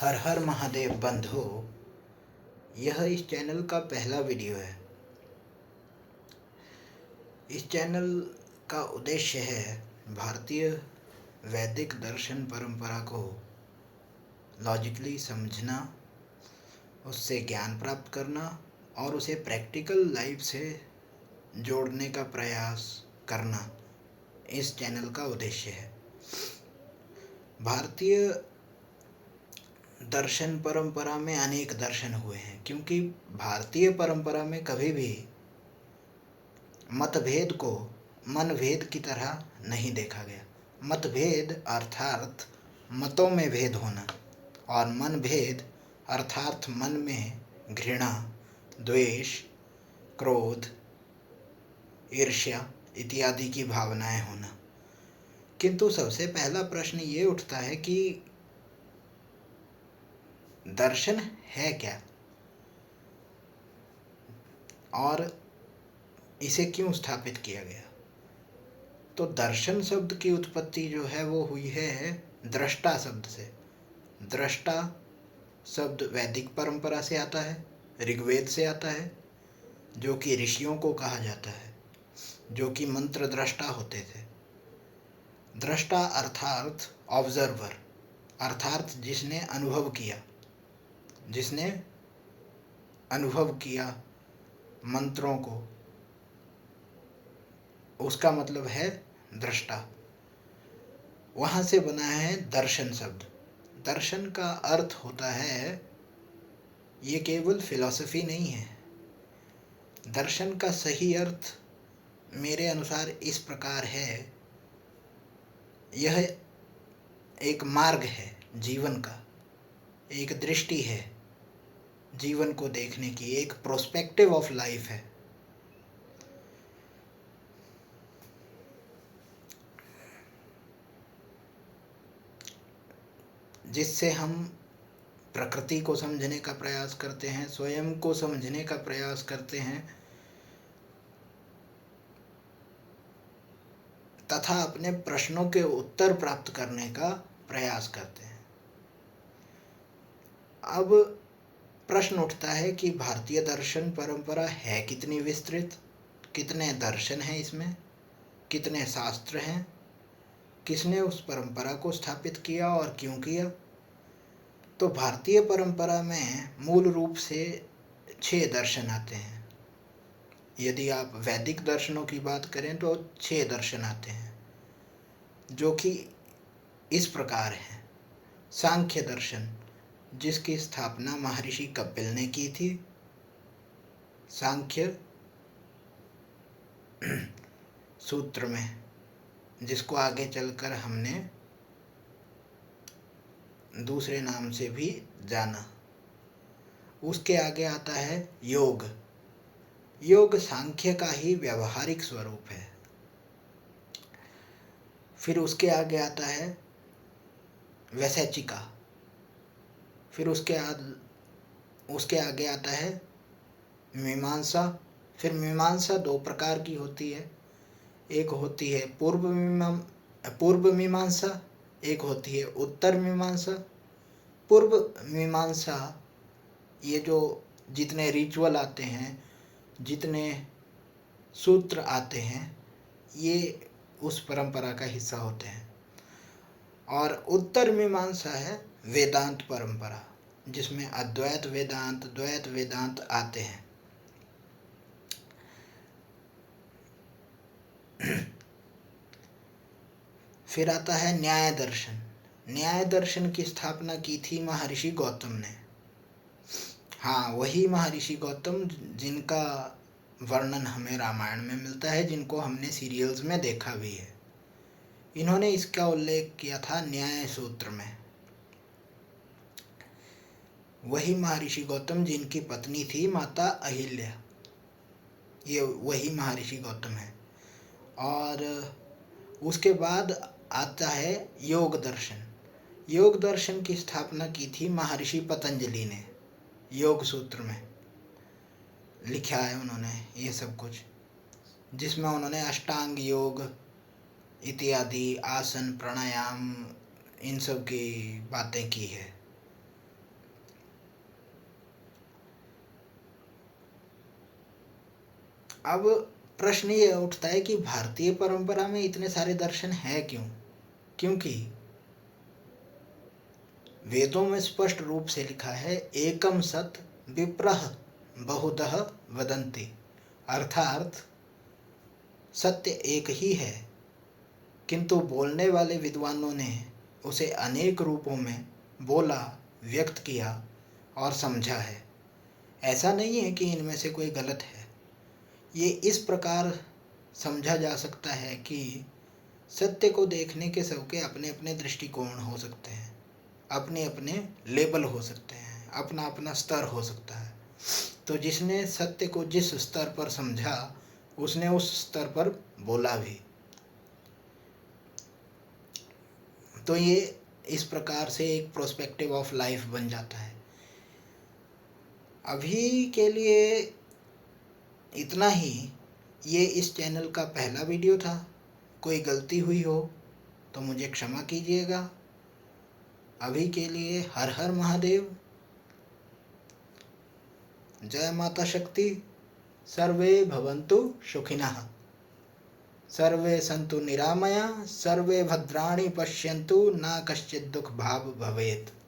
हर हर महादेव बंधु। यह इस चैनल का पहला वीडियो है। इस चैनल का उद्देश्य है भारतीय वैदिक दर्शन परंपरा को लॉजिकली समझना, उससे ज्ञान प्राप्त करना और उसे प्रैक्टिकल लाइफ से जोड़ने का प्रयास करना इस चैनल का उद्देश्य है। भारतीय दर्शन परंपरा में अनेक दर्शन हुए हैं, क्योंकि भारतीय परंपरा में कभी भी मतभेद को मनभेद की तरह नहीं देखा गया। मतभेद अर्थात मतों में भेद होना, और मनभेद अर्थात मन में घृणा, द्वेष, क्रोध, ईर्ष्या इत्यादि की भावनाएं होना। किंतु सबसे पहला प्रश्न ये उठता है कि दर्शन है क्या और इसे क्यों स्थापित किया गया। तो दर्शन शब्द की उत्पत्ति जो है वो हुई है दृष्टा शब्द से। दृष्टा शब्द वैदिक परंपरा से आता है, ऋग्वेद से आता है, जो कि ऋषियों को कहा जाता है, जो कि मंत्र दृष्टा होते थे। दृष्टा अर्थात ऑब्जर्वर, अर्थात जिसने अनुभव किया मंत्रों को, उसका मतलब है दृष्टा। वहाँ से बना है दर्शन शब्द। दर्शन का अर्थ होता है, ये केवल फिलॉसफी नहीं है। दर्शन का सही अर्थ मेरे अनुसार इस प्रकार है, यह एक मार्ग है जीवन का, एक दृष्टि है जीवन को देखने की, एक प्रोस्पेक्टिव ऑफ लाइफ है। जिससे हम प्रकृति को समझने का प्रयास करते हैं, स्वयं को समझने का प्रयास करते हैं, तथा अपने प्रश्नों के उत्तर प्राप्त करने का प्रयास करते हैं। अब प्रश्न उठता है कि भारतीय दर्शन परंपरा है कितनी विस्तृत, कितने दर्शन हैं इसमें, कितने शास्त्र हैं, किसने उस परंपरा को स्थापित किया और क्यों किया। तो भारतीय परंपरा में मूल रूप से 6 दर्शन आते हैं। यदि आप वैदिक दर्शनों की बात करें तो 6 दर्शन आते हैं, जो कि इस प्रकार हैं। सांख्य दर्शन, जिसकी स्थापना महर्षि कपिल ने की थी। सांख्य सूत्र में, जिसको आगे चलकर हमने दूसरे नाम से भी जाना। उसके आगे आता है योग। योग सांख्य का ही व्यवहारिक स्वरूप है। फिर उसके आगे आता है वैशेषिका। फिर उसके आगे आता है मीमांसा। फिर मीमांसा 2 प्रकार की होती है, एक होती है पूर्व मीमांसा, एक होती है उत्तर मीमांसा। पूर्व मीमांसा, ये जो जितने रिचुअल आते हैं, जितने सूत्र आते हैं, ये उस परंपरा का हिस्सा होते हैं। और उत्तर मीमांसा है वेदांत परंपरा, जिसमें अद्वैत वेदांत, द्वैत वेदांत आते हैं। फिर आता है न्याय दर्शन। न्याय दर्शन की स्थापना की थी महर्षि गौतम ने। हाँ, वही महर्षि गौतम जिनका वर्णन हमें रामायण में मिलता है, जिनको हमने सीरियल्स में देखा भी है। इन्होंने इसका उल्लेख किया था न्याय सूत्र में। वही महर्षि गौतम जिनकी पत्नी थी माता अहिल्या, ये वही महर्षि गौतम है। और उसके बाद आता है योग दर्शन। योग दर्शन की स्थापना की थी महर्षि पतंजलि ने। योग सूत्र में लिखा है उन्होंने ये सब कुछ, जिसमें उन्होंने अष्टांग योग इत्यादि, आसन, प्राणायाम, इन सब की बातें की है। अब प्रश्न ये उठता है कि भारतीय परंपरा में इतने सारे दर्शन हैं क्यों? क्योंकि वेदों में स्पष्ट रूप से लिखा है, एकम सत विप्रह बहुधः वदन्ति, अर्थात सत्य एक ही है, किंतु बोलने वाले विद्वानों ने उसे अनेक रूपों में बोला, व्यक्त किया और समझा है। ऐसा नहीं है कि इनमें से कोई गलत है। ये इस प्रकार समझा जा सकता है कि सत्य को देखने के सबके अपने अपने दृष्टिकोण हो सकते हैं, अपने अपने लेबल हो सकते हैं, अपना अपना स्तर हो सकता है। तो जिसने सत्य को जिस स्तर पर समझा, उसने उस स्तर पर बोला भी। तो ये इस प्रकार से एक प्रोस्पेक्टिव ऑफ लाइफ बन जाता है। अभी के लिए इतना ही। ये इस चैनल का पहला वीडियो था। कोई गलती हुई हो तो मुझे क्षमा कीजिएगा। अभी के लिए हर हर महादेव। जय माता शक्ति। सर्वे भवन्तु सुखिनः, सर्वे सन्तु निरामया, सर्वे भद्राणि पश्यन्तु, ना कश्चित् दुःख भाग् भवेत्।